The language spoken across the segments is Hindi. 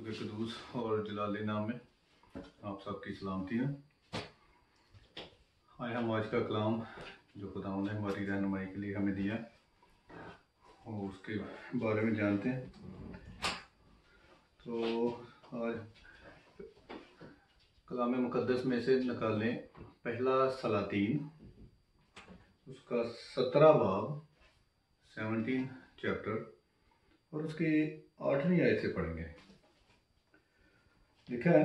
के कुदूस और जलाली नाम में आप सबकी सलामती है। आए हम आज का कलाम जो खुदावंद ने हमारी रहनुमाई के लिए हमें दिया और उसके बारे में जानते हैं। तो आज कलाम मुकद्दस में से निकालें पहला सलातीन उसका 17 बाब 17 चैप्टर और उसकी 8वीं आयत से पढ़ेंगे। लिखा है,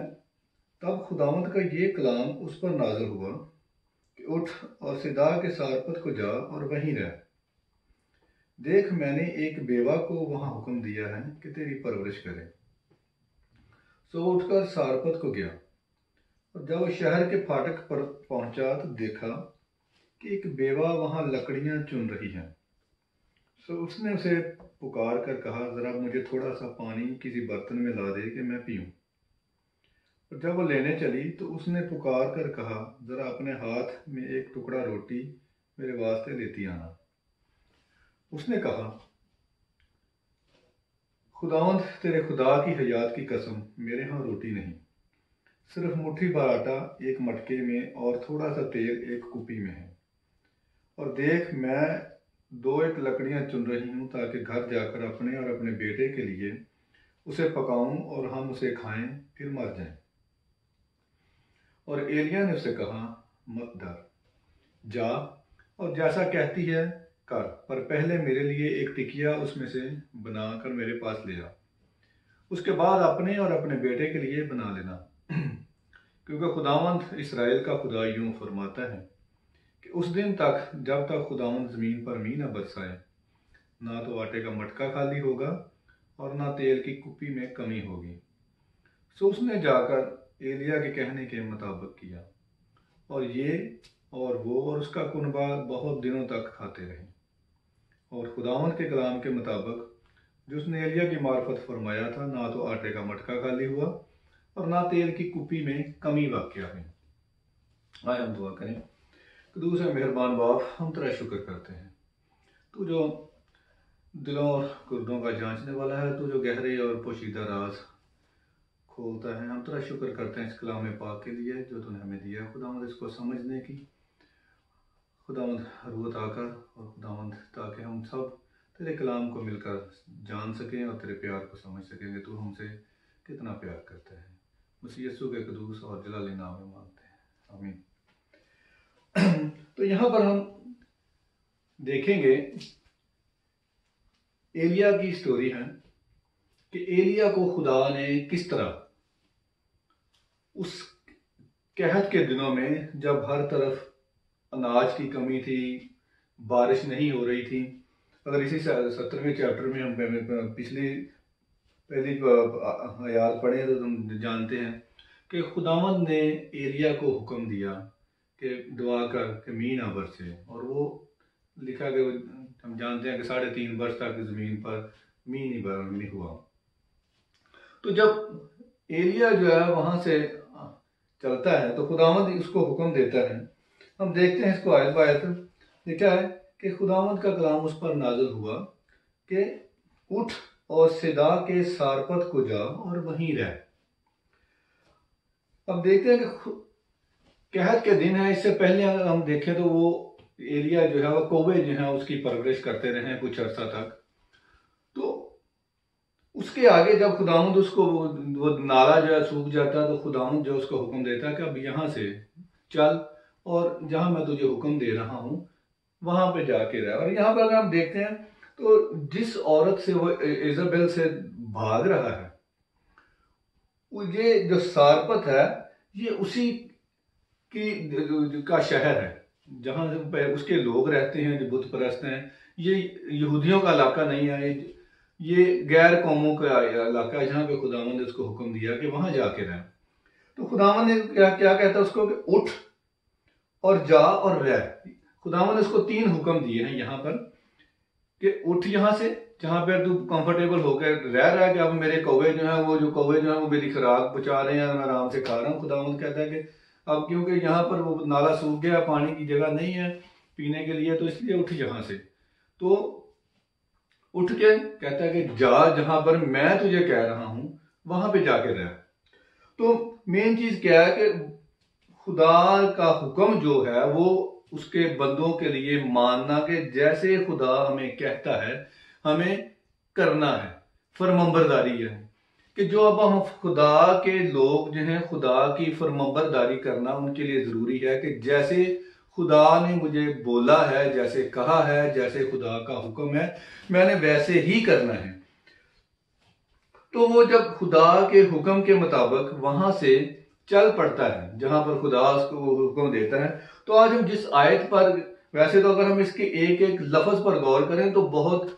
तब खुदावंद का ये कलाम उस पर नाज़िल हुआ कि उठ और सिदा के सारपत को जा और वहीं रह। देख, मैंने एक बेवा को वहां हुक्म दिया है कि तेरी परवरिश करे। सो उठकर सारपत को गया और जब वो शहर के फाटक पर पहुंचा तो देखा कि एक बेवा वहां लकड़ियां चुन रही है। सो उसने उसे पुकार कर कहा, जरा मुझे थोड़ा सा पानी किसी बर्तन में ला दे कि मैं पीऊं। और जब वो लेने चली तो उसने पुकार कर कहा, जरा अपने हाथ में एक टुकड़ा रोटी मेरे वास्ते लेती आना। उसने कहा, खुदावंद तेरे खुदा की हयात की कसम, मेरे यहाँ रोटी नहीं, सिर्फ मुट्ठी भर आटा एक मटके में और थोड़ा सा तेल एक कुपी में है। और देख, मैं 2 लकड़ियां चुन रही हूं ताकि घर जाकर अपने और अपने बेटे के लिए उसे पकाऊं और हम उसे खाएं फिर मर जाएं। और एलिया ने उसे कहा, मत डर, जा और जैसा कहती है कर, पर पहले मेरे लिए एक टिकिया उसमें से बनाकर मेरे पास ले आ। उसके बाद अपने और अपने बेटे के लिए बना लेना, क्योंकि खुदावंद इस्राएल का खुदा यूं फरमाता है कि उस दिन तक जब तक खुदावंद ज़मीन पर मींह न बरसाए, ना तो आटे का मटका खाली होगा और ना तेल की कुप्पी में कमी होगी। सो उसने जाकर एलिया के कहने के मुताबिक किया और ये और वो और उसका कुनबा बहुत दिनों तक खाते रहे। और खुदावंद के कलाम के मुताबिक जो उसने एलिया की मार्फत फरमाया था, ना तो आटे का मटका खाली हुआ और ना तेल की कुप्पी में कमी वाक़या हुई। आए हम दुआ करें। कुदूस है मेहरबान बाप, हम तेरा शुक्र करते हैं, तू जो दिलों और गुर्दों का जांचने वाला है, तू जो गहरे और पोशीदा राज खोलता है। हम तेरा शुक्र करते हैं इस कलाम पाक के लिए जो तूने हमें दिया। खुदावंद इसको समझने की खुदावंद रूह आकर और खुदावंद ताकि हम सब तेरे कलाम को मिलकर जान सकें और तेरे प्यार को समझ सकेंगे। तू हमसे कितना प्यार करता है। मसीह यीशु के कुदूस और जलाली नाम में मांगते हैं, आमीन। तो यहाँ पर हम देखेंगे एलिया की स्टोरी है कि एलिया को खुदा ने किस तरह उस कहत के दिनों में जब हर तरफ अनाज की कमी थी, बारिश नहीं हो रही थी। अगर इसी 17वें चैप्टर में हम पहली आयत पढ़े तो तुम जानते हैं कि खुदावंद ने एलिया को हुक्म दिया कि दुआ कर कि मींह ना बरसे। और वो लिखा कि हम जानते हैं कि 3.5 वर्ष तक ज़मीन पर मींह नहीं हुआ। तो जब एलिया जो है वहां से चलता है तो खुदावंद उसको हुक्म देता है। हम देखते हैं इसको आयत बायत। लिखा है कि खुदावंद का कलाम उस पर नाज़िल हुआ कि उठ और सिदा के सारपत को जा और वहीं रह। अब देखते हैं कि कहत के दिन है। इससे पहले अगर हम देखें तो वो एलिया जो है वो कौवे जो है उसकी परवरिश करते रहे कुछ अर्सा तक। तो उसके आगे जब खुदावंद उसको वो नाला जो है सूख जाता तो खुदावंद जो उसको हुक्म देता कि अब यहाँ से चल और जहां मैं तुझे हुक्म दे रहा हूं वहां पे जाके रह। और यहाँ पर अगर हम देखते हैं तो जिस औरत से वो इजाबेल से भाग रहा है, ये जो सारपत है ये उसी की का शहर है जहां उसके लोग रहते हैं जो बुत परस्त हैं। ये यहूदियों का इलाका नहीं है, ये गैर कौमों का इलाका है जहाँ पे खुदावंद ने उसको हुक्म दिया कि वहां जाके रह। तो खुदावंद ने क्या कहता है उसको कि उठ और जा और रह। खुदावंद ने उसको 3 हुक्म दिए हैं यहाँ पर कि उठ यहाँ से जहाँ पर तू कंफर्टेबल होकर रह रहा है कि अब मेरे कौवे जो है वो मेरी खुराक पहुंचा रहे हैं, मैं आराम से खा रहा हूँ। खुदावंद कहता है कि अब क्योंकि यहाँ पर वो नाला सूख गया, पानी की जगह नहीं है पीने के लिए, तो इसलिए उठ यहाँ से। तो उठ के कहता है कि जा जहां पर मैं तुझे कह रहा हूं वहां पे जाके रहा। तो मेन चीज क्या है कि खुदा का हुक्म जो है वो उसके बंदों के लिए मानना कि जैसे खुदा हमें कहता है हमें करना है, फरमंबरदारी है। कि जो अब हम खुदा के लोग जो हैं, खुदा की फरमंबरदारी करना उनके लिए जरूरी है कि जैसे खुदा ने मुझे बोला है, जैसे कहा है, जैसे खुदा का हुक्म है, मैंने वैसे ही करना है। तो वो जब खुदा के हुक्म के मुताबिक वहां से चल पड़ता है जहां पर खुदा उसको हुक्म देता है। तो आज हम जिस आयत पर, वैसे तो अगर हम इसके एक एक लफ्ज पर गौर करें तो बहुत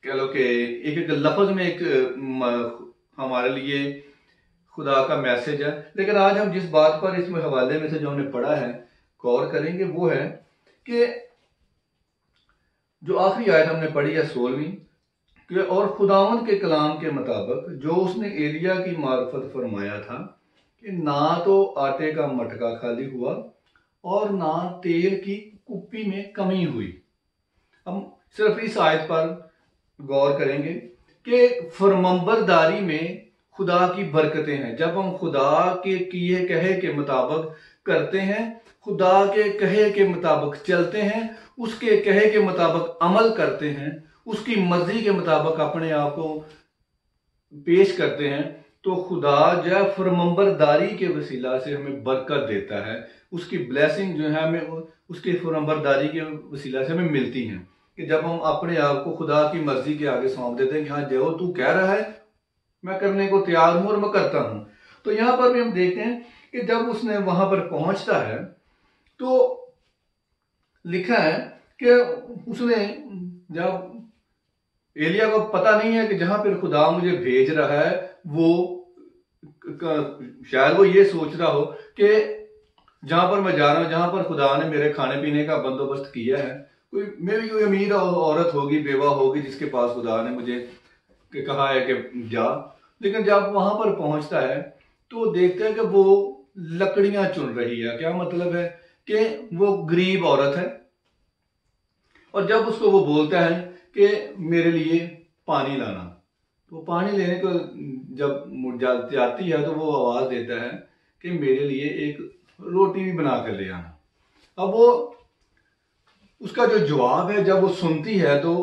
कह लो कि एक एक लफ्ज में एक हमारे लिए खुदा का मैसेज है। लेकिन आज हम जिस बात पर इसमें हवाले में से जो हमने पढ़ा है गौर करेंगे वो है कि जो आखिरी आयत हमने पढ़ी है 16वीं कि और खुदावंद के कलाम के मुताबिक जो उसने एलिया की मार्फत फरमाया था कि ना तो आटे का मटका खाली हुआ और ना तेल की कुप्पी में कमी हुई। हम सिर्फ इस आयत पर गौर करेंगे कि फरमंबरदारी में खुदा की बरकतें हैं। जब हम खुदा के किए कहे के मुताबिक करते हैं, खुदा के कहे के मुताबिक चलते हैं, उसके कहे के मुताबिक अमल करते हैं, उसकी मर्जी के मुताबिक अपने आप को पेश करते हैं, तो खुदा जो है फरमंबरदारी के वसीला से हमें बरकत देता है। उसकी ब्लेसिंग जो है हमें उसकी फरमंबरदारी के वसीला से हमें मिलती है। कि जब हम अपने आप को खुदा की मर्जी के आगे सौंप देते हैं कि हाँ जो तू कह रहा है मैं करने को तैयार हूं और मैं करता हूं। तो यहां पर भी हम देखते हैं कि जब उसने वहां पर पहुंचता है तो लिखा है कि उसने, जब एलिया को पता नहीं है कि जहां पर खुदा मुझे भेज रहा है, वो शायद वो ये सोच रहा हो कि जहां पर मैं जा रहा हूं, जहां पर खुदा ने मेरे खाने पीने का बंदोबस्त किया है, कोई मेरी कोई अमीर औरत होगी, बेवा होगी जिसके पास खुदा ने मुझे कहा है कि जा। लेकिन जब वहां पर पहुंचता है तो देखते हैं कि वो लकड़ियां चुन रही है। क्या मतलब है कि वो गरीब औरत है। और जब उसको वो बोलता है कि मेरे लिए पानी लाना, तो पानी लेने को जब जाती है तो वो आवाज देता है कि मेरे लिए एक रोटी भी बना कर ले आना। अब वो उसका जो जवाब है, जब वो सुनती है तो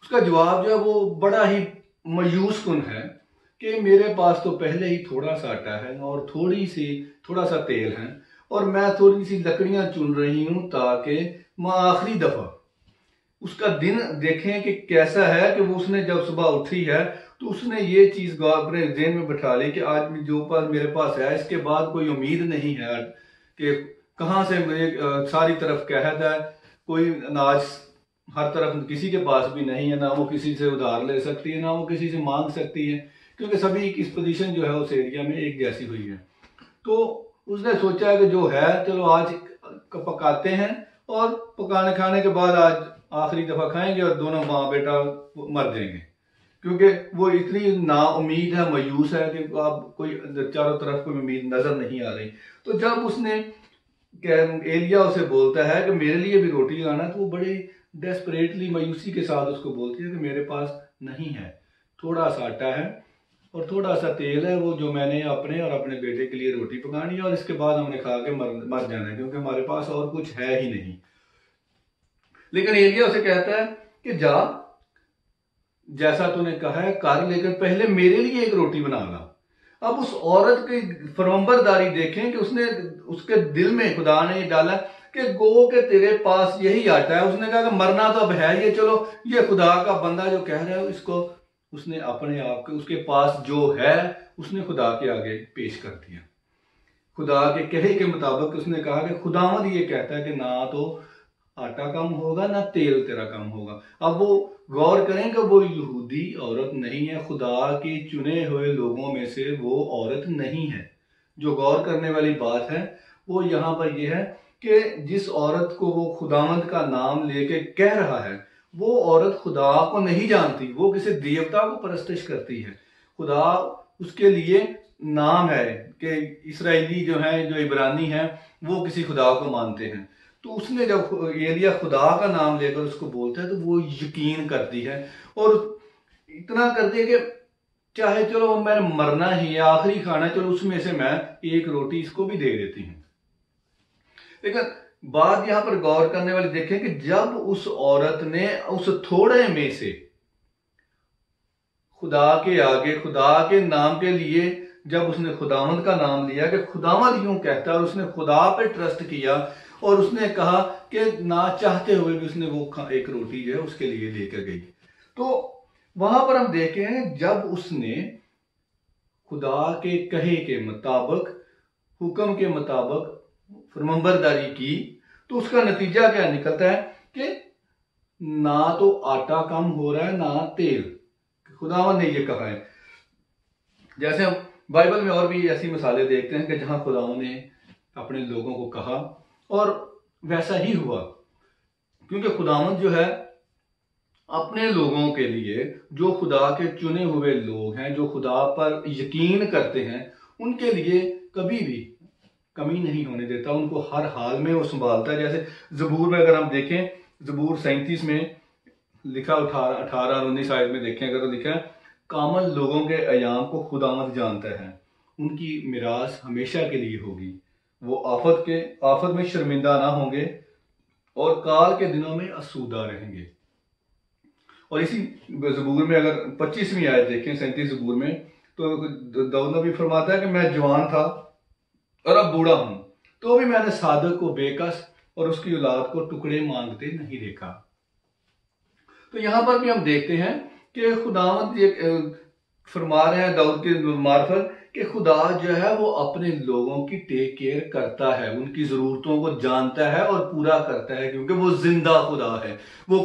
उसका जवाब जो है वो बड़ा ही मायूस कुन है कि मेरे पास तो पहले ही थोड़ा सा आटा है और थोड़ा सा तेल है और मैं थोड़ी सी लकड़ियां चुन रही हूं ताकि मैं आखिरी दफा उसका दिन देखें कि कैसा है। कि वो उसने जब सुबह उठी है तो उसने ये चीज अपने जेहन में बैठा ली कि आज जो मेरे पास है इसके बाद कोई उम्मीद नहीं है कि कहां से मुझे सारी तरफ कहत है, कोई अनाज हर तरफ किसी के पास भी नहीं है, ना वो किसी से उधार ले सकती है, ना वो किसी से मांग सकती है, क्योंकि सभी की पोजीशन जो है उस एरिया में एक जैसी हुई है। तो उसने सोचा कि जो है चलो आज पकाते हैं और पकाने खाने के बाद आज आखिरी दफा खाएंगे और दोनों माँ बेटा मर जाएंगे, क्योंकि वो इतनी ना उम्मीद है, मायूस है कि अब कोई चारों तरफ कोई उम्मीद नजर नहीं आ रही। तो जब उसने एलिया उसे बोलता है कि मेरे लिए भी रोटी लाना, तो वो बड़े डेस्परेटली मायूसी के साथ उसको बोलती है कि मेरे पास नहीं है, थोड़ा सा आटा है और थोड़ा सा तेल है, वो जो मैंने अपने और अपने बेटे के लिए रोटी पकानी है और इसके बाद हमने खा के मर जाना है, क्योंकि हमारे पास और कुछ है ही नहीं। लेकिन एलिया उसे कहता है कि जा, जैसा तूने कहा है कर, लेकिन पहले मेरे लिए एक रोटी बना ला। अब उस औरत की फरमंबरदारी देखें कि उसने, उसके दिल में खुदा ने डाला कि गो के तेरे पास यही आटा है। उसने कहा कि मरना तो अब है ये, चलो ये खुदा का बंदा जो कह रहा है इसको उसने अपने आप के उसके पास जो है उसने खुदा के आगे पेश कर दिया। खुदा के कहे के मुताबिक उसने कहा कि खुदावंद ये कहता है कि ना तो आटा कम होगा ना तेल तेरा कम होगा। अब वो गौर करें कि वो यहूदी औरत नहीं है, खुदा के चुने हुए लोगों में से वो औरत नहीं है। जो गौर करने वाली बात है वो यहाँ पर यह है कि जिस औरत को वो खुदावंद का नाम लेके कह रहा है वो औरत खुदा को नहीं जानती, वो किसी देवता को परस्तिश करती है। खुदा उसके लिए नाम है कि इसराइली जो है, जो इब्रानी है, वो किसी खुदा को मानते हैं। तो उसने जब एलिया खुदा का नाम लेकर उसको बोलता है तो वो यकीन करती है और इतना करती है कि चाहे चलो मैंने मरना ही है, आखिरी खाना, चलो उसमें से मैं एक रोटी इसको भी दे देती हूँ। लेकिन बात यहां पर गौर करने वाली देखें कि जब उस औरत ने उस थोड़े में से खुदा के आगे, खुदा के नाम के लिए, जब उसने खुदावंद का नाम लिया कि खुदावंद यूं कहता है, और उसने खुदा पे ट्रस्ट किया और उसने कहा कि ना चाहते हुए भी उसने वो एक रोटी जो है उसके लिए लेकर गई। तो वहां पर हम देखे हैं जब उसने खुदा के कहे के मुताबिक, हुक्म के मुताबिक फरमाबरदारी की, तो उसका नतीजा क्या निकलता है कि ना तो आटा कम हो रहा है ना तेल। खुदावंद ने ये कहा है। जैसे हम बाइबल में और भी ऐसी मिसालें देखते हैं कि जहां खुदावंद ने अपने लोगों को कहा और वैसा ही हुआ, क्योंकि खुदावंद जो है अपने लोगों के लिए, जो खुदा के चुने हुए लोग हैं, जो खुदा पर यकीन करते हैं, उनके लिए कभी भी कमी नहीं होने देता, उनको हर हाल में वो संभालता है। जैसे जबूर में अगर हम देखें, जबूर 37 में लिखा, 18-19 आयत में देखें अगर, तो लिखा है कामल लोगों के अयाम को खुदावंद जानता है, उनकी मिरास हमेशा के लिए होगी, वो आफत में शर्मिंदा ना होंगे और काल के दिनों में आसूदा रहेंगे। और इसी जबूर में अगर 25वीं आयत देखें, 37 जबूर में, तो दाऊद नबी फरमाता है कि मैं जवान था और अब बूढ़ा हूं, तो भी मैंने सादक को बेकस और उसकी औलाद को टुकड़े मांगते नहीं देखा। तो यहां पर भी हम देखते हैं कि खुदावंद फरमा रहे हैं दाऊद के मार्फत कि खुदा जो है वो अपने लोगों की टेक केयर करता है, उनकी जरूरतों को जानता है और पूरा करता है, क्योंकि वो जिंदा खुदा है, वो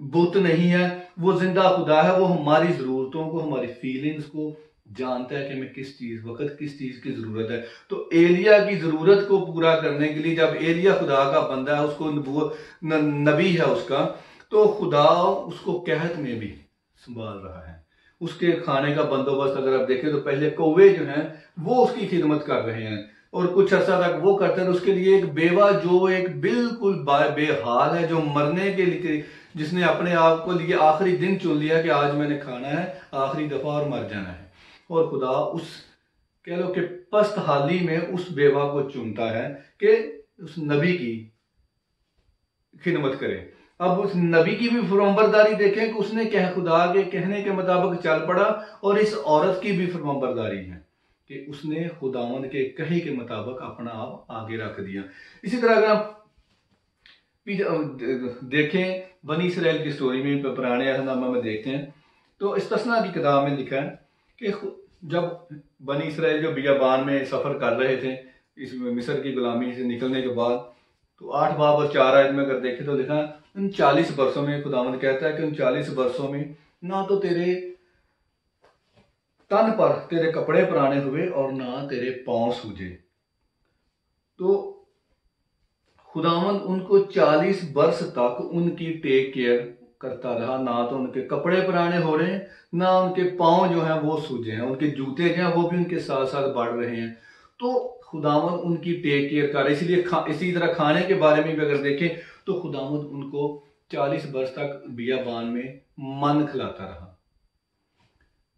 बुत नहीं है, वो जिंदा खुदा है। वो हमारी जरूरतों को, हमारी फीलिंग्स को जानता है कि हमें किस चीज वक्त किस चीज की जरूरत है। तो एलिया की जरूरत को पूरा करने के लिए, जब एलिया खुदा का बंदा है, उसको नबी है उसका, तो खुदा उसको कहत में भी संभाल रहा है। उसके खाने का बंदोबस्त अगर आप देखें तो पहले कौवे जो हैं वो उसकी खिदमत कर रहे हैं और कुछ अर्सा तक वो करते हैं। उसके लिए एक बेवा जो एक बिल्कुल बेहाल है, जो मरने के लिए, जिसने अपने आप को लिए आखिरी दिन चुन लिया कि आज मैंने खाना है आखिरी दफा और मर जाना है, और खुदा उस कह लो कि पस्त हाली में उस बेवा को चुनता है कि उस नबी की खिदमत करे। अब उस नबी की भी फरमाबरदारी देखें कि उसने खुदा के कहने के मुताबिक चल पड़ा, और इस औरत की भी फरमाबरदारी है कि उसने खुदावंद के कहे के मुताबिक अपना आप आगे रख दिया। इसी तरह अगर आप देखें बनी इसराइल की स्टोरी में, पुराने अहदनामा में देखते हैं, तो इस्तिस्ना की किताब में लिखा है कि जब बनी इसराइल जो बियाबान में सफर कर रहे थे इस मिस्र की गुलामी से निकलने के बाद, तो 8 बाब और 4 आयत में अगर देखें तो लिखा उन 40 वर्षों में, खुदावंद कहता है कि उन 40 वर्षों में ना तो तेरे तन पर तेरे कपड़े पुराने हुए और ना तेरे पांव सूजे। तो खुदावंद उनको 40 वर्ष तक उनकी टेक केयर करता रहा, ना तो उनके कपड़े पुराने हो रहे हैं, ना उनके पांव जो हैं वो सूजे हैं, उनके जूते जो हैं वो भी उनके साथ साथ बढ़ रहे हैं। तो खुदावंद उनकी टेक केयर कर रहे, इसलिए इसी तरह खाने के बारे में भी अगर देखें तो खुदावंद उनको 40 वर्ष तक बियाबान में मन खिलाता रहा,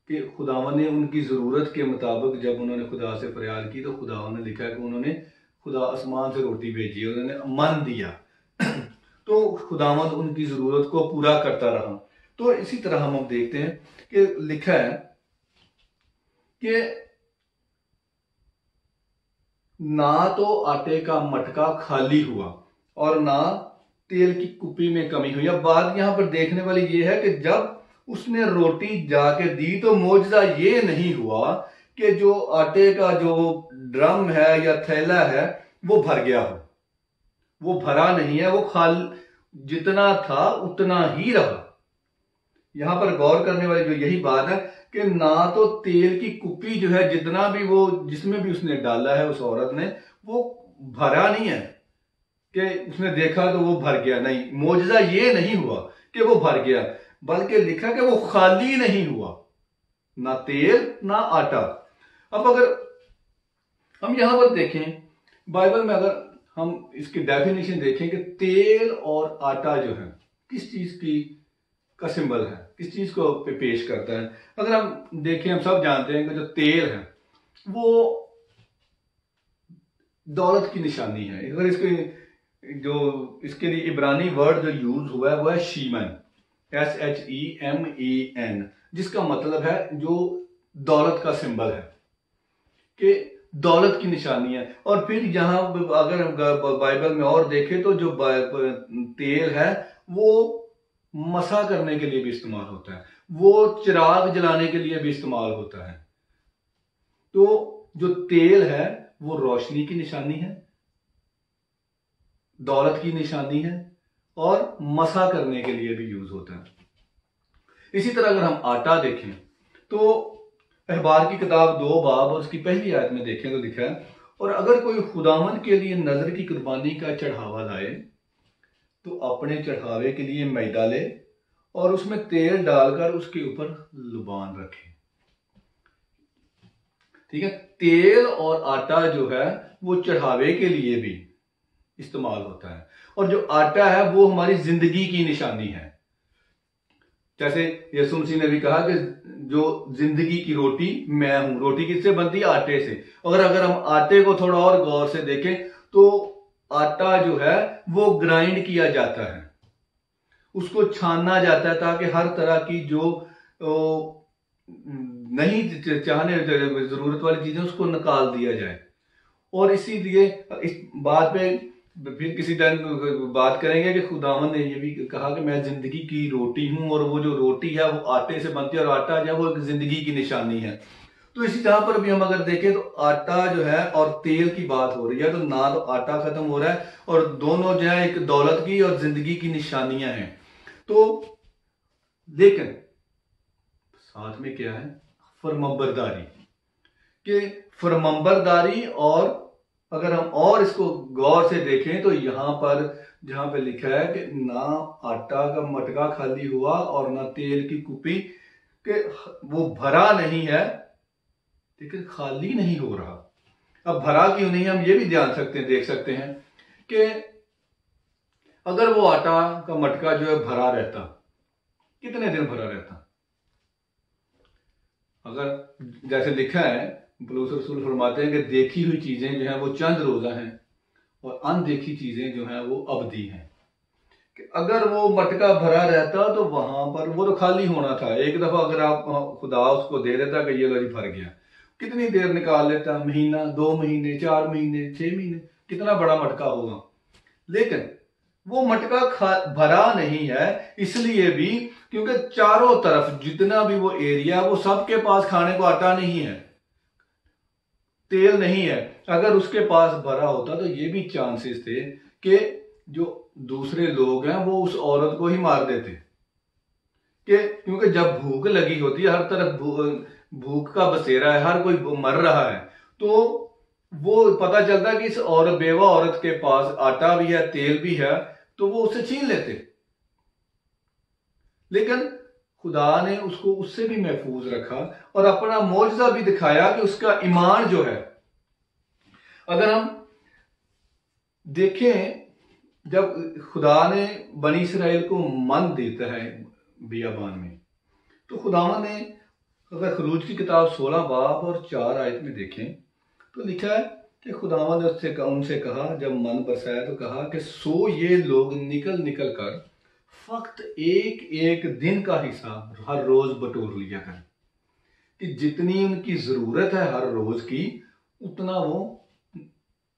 कि खुदावंद ने उनकी जरूरत के मुताबिक जब उन्होंने खुदा से फरियाद की तो खुदावंद ने लिखा कि उन्होंने खुदा आसमान से रोटी भेजी, उन्होंने मन दिया तो खुदावंद उनकी जरूरत को पूरा करता रहा। तो इसी तरह हम देखते हैं कि लिखा है कि ना तो आटे का मटका खाली हुआ और ना तेल की कुप्पी में कमी हुई। अब बात यहां पर देखने वाली ये है कि जब उसने रोटी जाके दी तो मौजज़ा ये नहीं हुआ कि जो आटे का जो ड्रम है या थैला है वो भर गया हो, वो भरा नहीं है, वो जितना था उतना ही रहा। यहां पर गौर करने वाली जो यही बात है कि ना तो तेल की कुप्पी जो है, जितना भी वो जिसमें भी उसने डाला है उस औरत ने, वो भरा नहीं है कि उसने देखा तो वो भर गया, नहीं, मौजज़ा ये नहीं हुआ कि वो भर गया, बल्कि लिखा कि वो खाली नहीं हुआ, ना तेल ना आटा। अब अगर हम यहां पर देखें बाइबल में, अगर हम इसकी डेफिनेशन देखें कि तेल और आटा जो है किस चीज की का सिंबल है, किस चीज को पेश करता है। अगर हम देखें, हम सब जानते हैं कि जो तेल है वो दौलत की निशानी है। अगर इसके लिए इब्रानी वर्ड जो यूज हुआ है वो है शीमन, SHEMEN, जिसका मतलब है जो दौलत का सिंबल है, कि दौलत की निशानी है। और फिर यहां अगर हम बाइबल में और देखें तो जो तेल है वो मसा करने के लिए भी इस्तेमाल होता है, वो चिराग जलाने के लिए भी इस्तेमाल होता है। तो जो तेल है वो रोशनी की निशानी है, दौलत की निशानी है, और मसा करने के लिए भी यूज होता है। इसी तरह अगर हम आटा देखें तो अहबार की किताब 2 बाब और उसकी पहली आयत में देखें तो लिखा है, और अगर कोई खुदावन के लिए नजर की कुर्बानी का चढ़ावा लाए तो अपने चढ़ावे के लिए मैदा ले और उसमें तेल डालकर उसके ऊपर लुबान रखे। ठीक है, तेल और आटा जो है वो चढ़ावे के लिए भी इस्तेमाल होता है, और जो आटा है वो हमारी जिंदगी की निशानी है। जैसे यीशु मसीह ने भी कहा कि जो जिंदगी की रोटी मैं हूं। रोटी किससे बनती है? आटे से। अगर हम आटे को थोड़ा और गौर से देखें तो आटा जो है वो ग्राइंड किया जाता है, उसको छाना जाता है ताकि हर तरह की जो नहीं चाहने जरूरत वाली चीजें उसको निकाल दिया जाए। और इसीलिए इस बात पे फिर किसी टाइम बात करेंगे कि खुदावन ने ये भी कहा कि मैं जिंदगी की रोटी हूं, और वो जो रोटी है वो आटे से बनती है, और आटा जो है वो एक जिंदगी की निशानी है। तो इसी जहां पर भी हम अगर देखें तो आटा जो है और तेल की बात हो रही है, तो ना तो आटा खत्म हो रहा है, और दोनों जो है एक दौलत की और जिंदगी की निशानियां हैं। तो लेकिन साथ में क्या है? फरमंबरदारी, कि फरमंबरदारी। और अगर हम और इसको गौर से देखें तो यहां पर जहां पे लिखा है कि ना आटा का मटका खाली हुआ और ना तेल की कुपी, कि वो भरा नहीं है लेकिन खाली नहीं हो रहा। अब भरा क्यों नहीं, हम ये भी देख सकते हैं कि अगर वो आटा का मटका जो है भरा रहता, कितने दिन भरा रहता? अगर जैसे लिखा है, पौलुस रसूल फरमाते हैं कि देखी हुई चीजें जो हैं वो चंद रोजा हैं और अनदेखी चीजें जो हैं वो अवधि हैं। कि अगर वो मटका भरा रहता तो वहां पर वो तो खाली होना था। एक दफा अगर आप खुदा उसको दे देता कि ये लो जी भर गया, कितनी देर निकाल लेता? महीना, 2 महीने, 4 महीने, 6 महीने, कितना बड़ा मटका होगा। लेकिन वो मटका भरा नहीं है, इसलिए भी क्योंकि चारों तरफ जितना भी वो एरिया, वो सबके पास खाने को आटा नहीं है, तेल नहीं है। अगर उसके पास भरा होता तो ये भी चांसेस थे कि जो दूसरे लोग हैं वो उस औरत को ही मार देते, कि क्योंकि जब भूख लगी होती है, हर तरफ भूख का बसेरा है, हर कोई मर रहा है, तो वो पता चलता कि इस बेवा औरत के पास आटा भी है, तेल भी है, तो वो उसे छीन लेते। लेकिन खुदा ने उसको उससे भी महफूज रखा और अपना मौजज़ा भी दिखाया कि उसका ईमान जो है। अगर हम देखें, जब खुदा ने बनी इसराइल को मन देता है बियाबान में, तो खुदावन ने, अगर खरूज की किताब 16 बाब और 4 आयत में देखें तो लिखा है कि खुदावन ने उनसे कहा, जब मन बरसाया तो कहा कि सो ये लोग निकल निकल कर फक्त एक एक दिन का हिसाब हर रोज बटोर लिया करें, कि जितनी उनकी जरूरत है हर रोज की उतना वो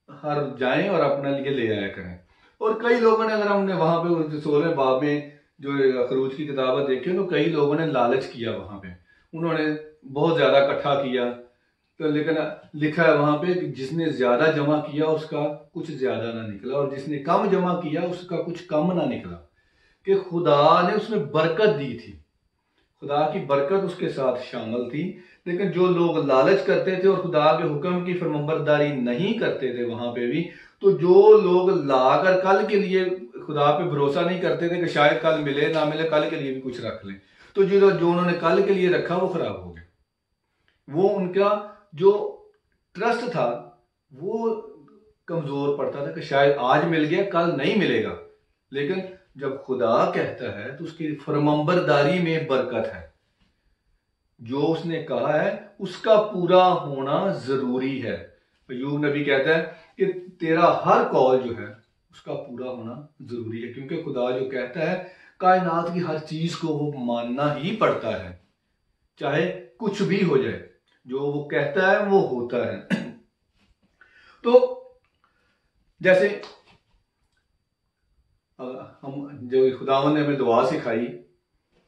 हर जाएं और अपने लिए ले आया करें। और कई लोगों ने, अगर हमने वहां पे 16 बाब में जो खरूज की किताबें देखी तो कई लोगों ने लालच किया, वहां पे उन्होंने बहुत ज्यादा इकट्ठा किया। तो लेकिन लिखा है वहां पे कि जिसने ज्यादा जमा किया उसका कुछ ज्यादा ना निकला, और जिसने कम जमा किया उसका कुछ कम ना निकला। कि खुदा ने उसमें बरकत दी थी, खुदा की बरकत उसके साथ शामिल थी। लेकिन जो लोग लालच करते थे और खुदा के हुक्म की फरमाबरदारी नहीं करते थे वहां पे भी, तो जो लोग लाकर कल के लिए खुदा पे भरोसा नहीं करते थे कि शायद कल मिले ना मिले, कल के लिए भी कुछ रख लें, तो जो उन्होंने कल के लिए रखा वो खराब हो गया। वो उनका जो ट्रस्ट था वो कमजोर पड़ता था कि शायद आज मिल गया कल नहीं मिलेगा। लेकिन जब खुदा कहता है तो उसकी फरमाबरदारी में बरकत है। जो उसने कहा है उसका पूरा होना जरूरी है। अय्यूब नबी कहता है कि तेरा हर कॉल जो है उसका पूरा होना जरूरी है, क्योंकि खुदा जो कहता है कायनात की हर चीज को वो मानना ही पड़ता है, चाहे कुछ भी हो जाए। जो वो कहता है वो होता है। तो जैसे हम जो खुदावन ने हमें दुआ सिखाई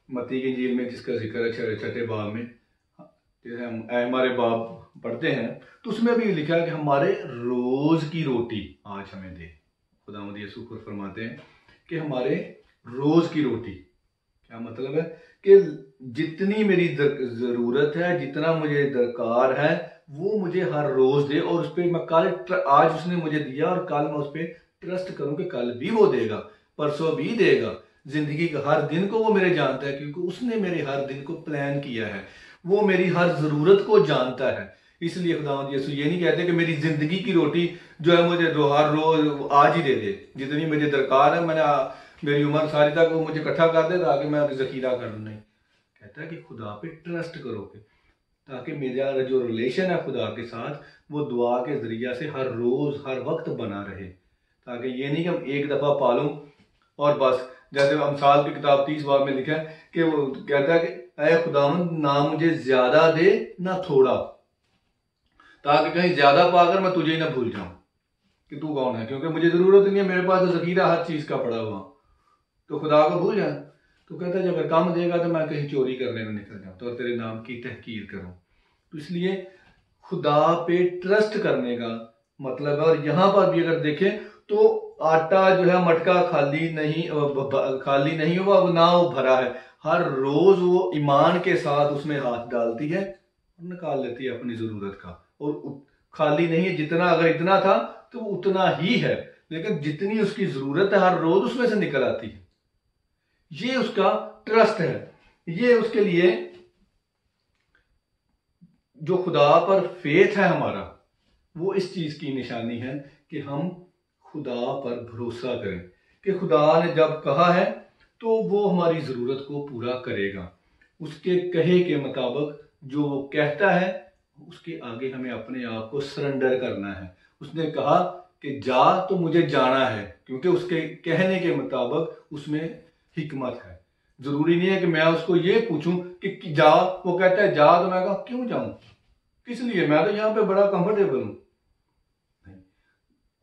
मत्ती की इंजील में, जिसका जिक्र है छठे बाब में, जैसे हम ऐ हमारे बाप पढ़ते हैं तो उसमें भी लिखा है कि हमारे रोज की रोटी आज हमें दे। खुदावंद यीशु खुद फरमाते हैं कि हमारे रोज की रोटी, क्या मतलब है कि जितनी मेरी जरूरत है, जितना मुझे दरकार है, वो मुझे हर रोज दे। और उस पर मैं कल, आज उसने मुझे दिया और कल मैं उस पर ट्रस्ट करूं कि कल भी वो देगा, परसों भी देगा। जिंदगी का हर दिन को वो मेरे जानता है, क्योंकि उसने मेरे हर दिन को प्लान किया है। वो मेरी हर जरूरत को जानता है। इसलिए खुदावंद यीशु ये नहीं कहते कि मेरी जिंदगी की रोटी जो है मुझे हर रोज आज ही दे दे, जितनी मुझे दरकार है मैंने मेरी उम्र सारी तक वो मुझे इकट्ठा कर दे ताकि मैं जखीरा कर लूँ। नहीं, कहता है कि खुदा पे ट्रस्ट करोगे, ताकि मेरा जो रिलेशन है खुदा के साथ वो दुआ के जरिया से हर रोज हर वक्त बना रहे। ताकि ये नहीं कि हम एक दफा पालूं और बस, जैसे अमसाल की किताब 30 बाब में लिखा है कि वो कहता है कि ऐ खुदावंद ना मुझे ज्यादा दे ना थोड़ा, ताकि कहीं ज्यादा पाकर मैं तुझे ही ना भूल जाऊं कि तू कौन है, क्योंकि मुझे जरूरत नहीं है, मेरे पास तो जखीरा हर चीज का पड़ा हुआ, तो खुदा को भूल जाए। तो कहता है जब अगर कम देगा तो मैं कहीं चोरी करने में निकल जाऊं तो तेरे नाम की तहकीर करूं। तो इसलिए खुदा पे ट्रस्ट करने का मतलब है। और यहां पर भी अगर देखें तो आटा जो है मटका खाली नहीं हुआ, वो ना वो भरा है। हर रोज वो ईमान के साथ उसमें हाथ डालती है और निकाल लेती है अपनी जरूरत का। और खाली नहीं है, जितना अगर इतना था तो वो उतना ही है, लेकिन जितनी उसकी जरूरत है हर रोज उसमें से निकल आती है। ये उसका ट्रस्ट है। ये उसके लिए जो खुदा पर फेथ है हमारा, वो इस चीज की निशानी है कि हम खुदा पर भरोसा करें कि खुदा ने जब कहा है तो वो हमारी जरूरत को पूरा करेगा। उसके कहे के मुताबिक जो वो कहता है उसके आगे हमें अपने आप को सरेंडर करना है। उसने कहा कि जा तो मुझे जाना है, क्योंकि उसके कहने के मुताबिक उसमें हिकमत है। जरूरी नहीं है कि मैं उसको ये पूछूं कि जा, वो कहता है जा तो मैं कहा क्यों जाऊं, किस लिए, मैं तो यहाँ पे बड़ा कंफर्टेबल हूं।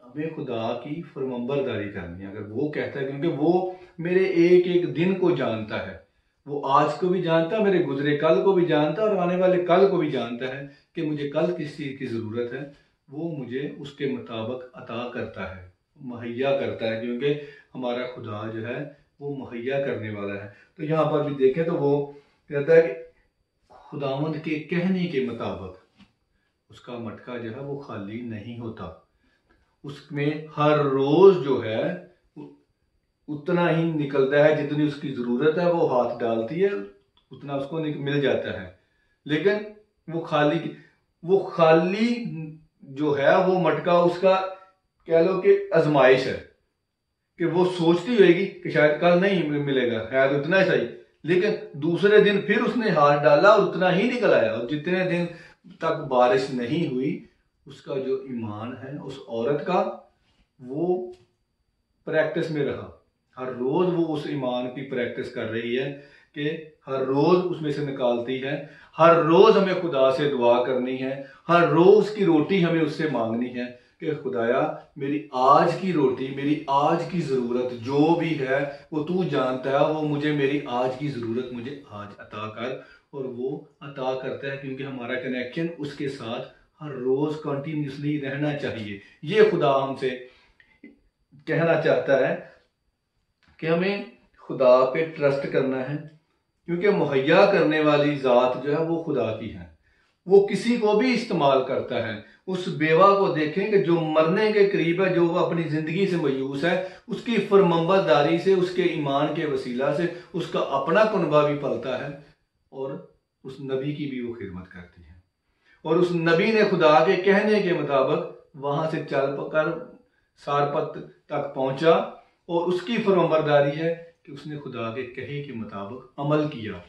हमें खुदा की फरमाबरदारी करनी है। अगर वो कहता है, क्योंकि वो मेरे एक एक दिन को जानता है, वो आज को भी जानता है, मेरे गुजरे कल को भी जानता है और आने वाले कल को भी जानता है कि मुझे कल किस चीज की जरूरत है। वो मुझे उसके मुताबिक अता करता है, मुहैया करता है, क्योंकि हमारा खुदा जो है वो मुहैया करने वाला है। तो यहाँ पर भी देखें तो वो कहता है कि खुदावंद के कहने के मुताबिक उसका मटका जो है वो खाली नहीं होता। उसमें हर रोज जो है उतना ही निकलता है, जितनी उसकी जरूरत है वो हाथ डालती है उतना उसको मिल जाता है। लेकिन वो खाली जो है वो मटका उसका कह लो कि आजमाइश है, कि वो सोचती होगी कि शायद कल नहीं मिलेगा, है तो इतना ही सही, लेकिन दूसरे दिन फिर उसने हाथ डाला और उतना ही निकल आया। और जितने दिन तक बारिश नहीं हुई उसका जो ईमान है उस औरत का वो प्रैक्टिस में रहा। हर रोज वो उस ईमान की प्रैक्टिस कर रही है कि हर रोज उसमें से निकालती है। हर रोज हमें खुदा से दुआ करनी है, हर रोज की रोटी हमें उससे मांगनी है कि खुदाया मेरी आज की रोटी, मेरी आज की जरूरत जो भी है वो तू जानता है, वो मुझे मेरी आज की जरूरत मुझे आज अता कर। और वो अता करता है, क्योंकि हमारा कनेक्शन उसके साथ हर रोज कंटिन्यूसली रहना चाहिए। ये खुदा हमसे कहना चाहता है कि हमें खुदा पे ट्रस्ट करना है, क्योंकि मुहैया करने वाली जात जो है वो खुदा की है। वो किसी को भी इस्तेमाल करता है। उस बेवा को देखें कि जो मरने के करीब है, जो अपनी जिंदगी से मायूस है, उसकी फरमाबरदारी से, उसके ईमान के वसीला से उसका अपना कुनबा भी पलता है और उस नबी की भी वो खिदमत करती है। और उस नबी ने खुदा के कहने के मुताबिक वहां से चल कर सारपत तक पहुंचा और उसकी फरमाबरदारी है कि उसने खुदा के कहे के मुताबिक अमल किया।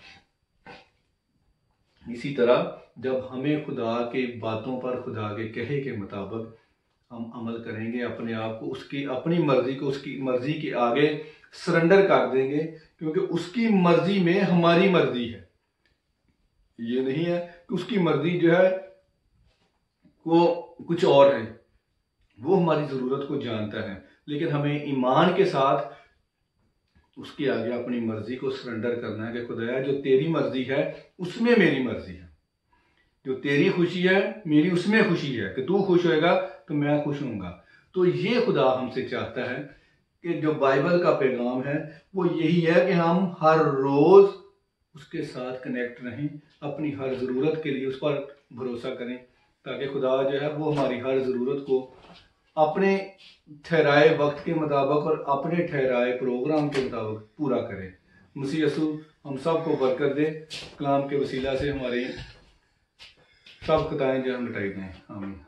इसी तरह जब हमें खुदा के बातों पर, खुदा के कहे के मुताबिक हम अमल करेंगे, अपने आप को उसकी अपनी मर्जी को उसकी मर्जी के आगे सरेंडर कर देंगे, क्योंकि उसकी मर्जी में हमारी मर्जी है। ये नहीं है कि उसकी मर्जी जो है वो कुछ और है, वो हमारी ज़रूरत को जानता है, लेकिन हमें ईमान के साथ उसके आगे अपनी मर्जी को सरेंडर करना है कि खुदाया जो तेरी मर्जी है उसमें मेरी मर्जी है, जो तेरी खुशी है मेरी उसमें खुशी है, कि तू खुश होएगा तो मैं खुश होऊंगा। तो ये खुदा हमसे चाहता है कि जो बाइबल का पैगाम है वो यही है कि हम हर रोज़ उसके साथ कनेक्ट रहें, अपनी हर ज़रूरत के लिए उस पर भरोसा करें, ताकि खुदा जो है वो हमारी हर ज़रूरत को अपने ठहराए वक्त के मुताबिक और अपने ठहराए प्रोग्राम के मुताबिक पूरा करें। मसीह यीशु हम सब को बरकत दे, कलाम के वसीला से हमारी सब खताएं जो हम मिटाई दें। आमीन।